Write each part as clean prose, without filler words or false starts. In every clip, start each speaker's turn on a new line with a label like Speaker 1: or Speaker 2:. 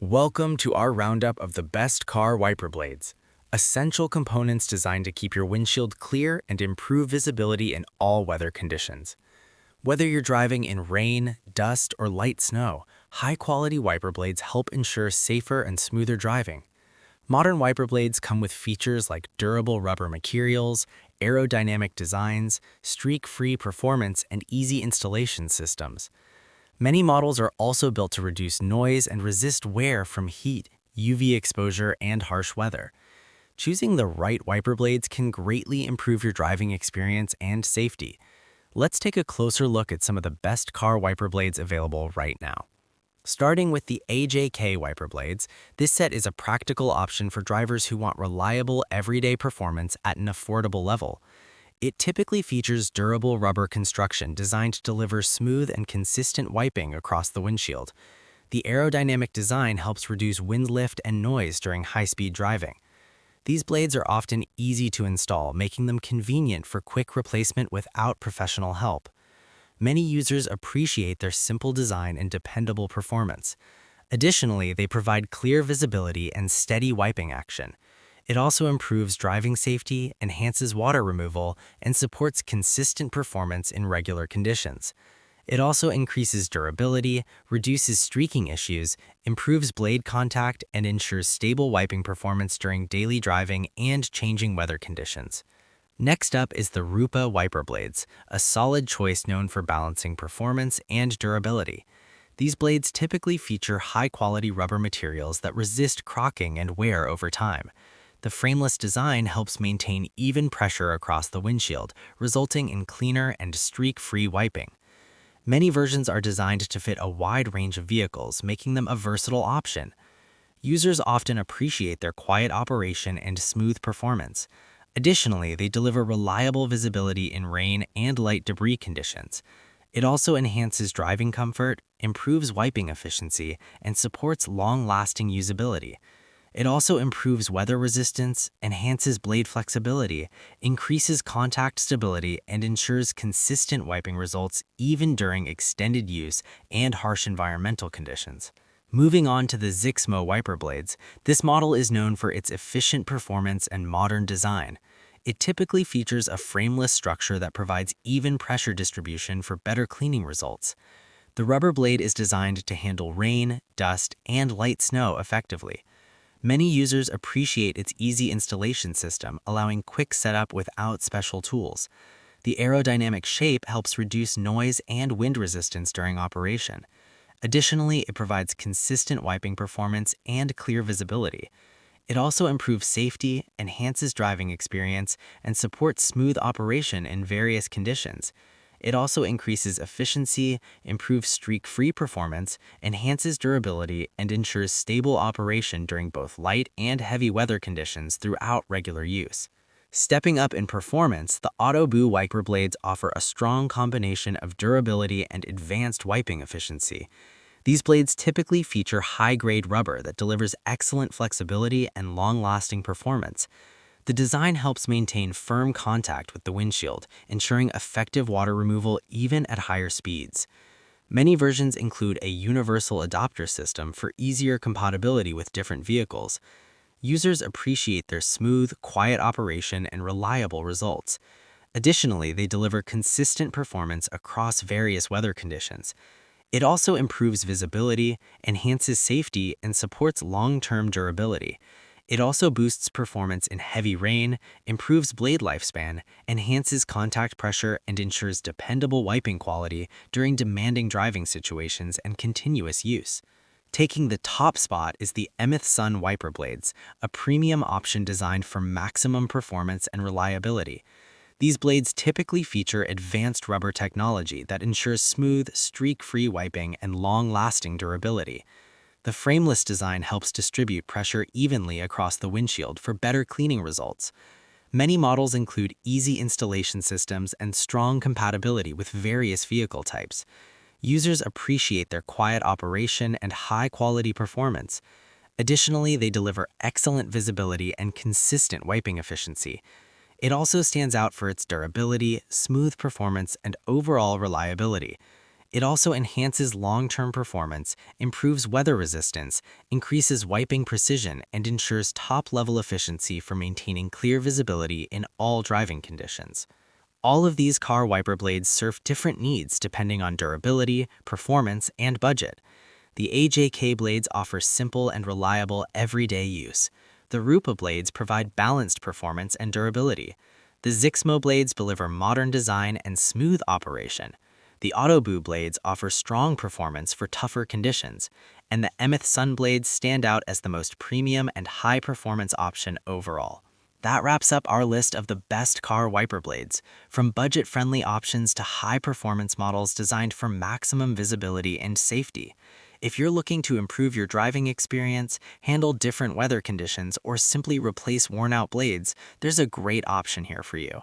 Speaker 1: Welcome to our roundup of the best car wiper blades, essential components designed to keep your windshield clear and improve visibility in all weather conditions. Whether you're driving in rain, dust, or light snow, high-quality wiper blades help ensure safer and smoother driving. Modern wiper blades come with features like durable rubber materials, aerodynamic designs, streak-free performance, and easy installation systems. Many models are also built to reduce noise and resist wear from heat, UV exposure, and harsh weather. Choosing the right wiper blades can greatly improve your driving experience and safety. Let's take a closer look at some of the best car wiper blades available right now. Starting with the AJK wiper blades, this set is a practical option for drivers who want reliable everyday performance at an affordable level. It typically features durable rubber construction designed to deliver smooth and consistent wiping across the windshield. The aerodynamic design helps reduce wind lift and noise during high-speed driving. These blades are often easy to install, making them convenient for quick replacement without professional help. Many users appreciate their simple design and dependable performance. Additionally, they provide clear visibility and steady wiping action. It also improves driving safety, enhances water removal, and supports consistent performance in regular conditions. It also increases durability, reduces streaking issues, improves blade contact, and ensures stable wiping performance during daily driving and changing weather conditions. Next up is the Rupa wiper blades, a solid choice known for balancing performance and durability. These blades typically feature high-quality rubber materials that resist crocking and wear over time. The frameless design helps maintain even pressure across the windshield, resulting in cleaner and streak-free wiping. Many versions are designed to fit a wide range of vehicles, making them a versatile option. Users often appreciate their quiet operation and smooth performance. Additionally, they deliver reliable visibility in rain and light debris conditions. It also enhances driving comfort, improves wiping efficiency, and supports long-lasting usability. It also improves weather resistance, enhances blade flexibility, increases contact stability, and ensures consistent wiping results even during extended use and harsh environmental conditions. Moving on to the Zixmo wiper blades, this model is known for its efficient performance and modern design. It typically features a frameless structure that provides even pressure distribution for better cleaning results. The rubber blade is designed to handle rain, dust, and light snow effectively. Many users appreciate its easy installation system, allowing quick setup without special tools. The aerodynamic shape helps reduce noise and wind resistance during operation. Additionally, it provides consistent wiping performance and clear visibility. It also improves safety, enhances driving experience, and supports smooth operation in various conditions. It also increases efficiency, improves streak-free performance, enhances durability, and ensures stable operation during both light and heavy weather conditions throughout regular use. Stepping up in performance, the AutoBoo wiper blades offer a strong combination of durability and advanced wiping efficiency. These blades typically feature high-grade rubber that delivers excellent flexibility and long-lasting performance. The design helps maintain firm contact with the windshield, ensuring effective water removal even at higher speeds. Many versions include a universal adapter system for easier compatibility with different vehicles. Users appreciate their smooth, quiet operation and reliable results. Additionally, they deliver consistent performance across various weather conditions. It also improves visibility, enhances safety, and supports long-term durability. It also boosts performance in heavy rain, improves blade lifespan, enhances contact pressure, and ensures dependable wiping quality during demanding driving situations and continuous use. Taking the top spot is the Emeth Sun wiper blades, a premium option designed for maximum performance and reliability. These blades typically feature advanced rubber technology that ensures smooth, streak-free wiping and long-lasting durability. The frameless design helps distribute pressure evenly across the windshield for better cleaning results. Many models include easy installation systems and strong compatibility with various vehicle types. Users appreciate their quiet operation and high-quality performance. Additionally, they deliver excellent visibility and consistent wiping efficiency. It also stands out for its durability, smooth performance, and overall reliability. It also enhances long-term performance, improves weather resistance, increases wiping precision, and ensures top-level efficiency for maintaining clear visibility in all driving conditions. All of these car wiper blades serve different needs depending on durability, performance, and budget. The AJK blades offer simple and reliable everyday use. The Rupa blades provide balanced performance and durability. The Zixmo blades deliver modern design and smooth operation. The Autoboo blades offer strong performance for tougher conditions, and the Emeth Sun blades stand out as the most premium and high-performance option overall. That wraps up our list of the best car wiper blades, from budget-friendly options to high-performance models designed for maximum visibility and safety. If you're looking to improve your driving experience, handle different weather conditions, or simply replace worn-out blades, there's a great option here for you.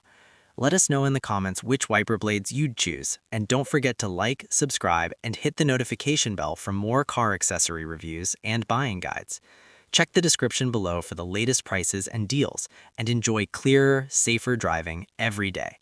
Speaker 1: Let us know in the comments which wiper blades you'd choose, and don't forget to like, subscribe, and hit the notification bell for more car accessory reviews and buying guides. Check the description below for the latest prices and deals, and enjoy clearer, safer driving every day.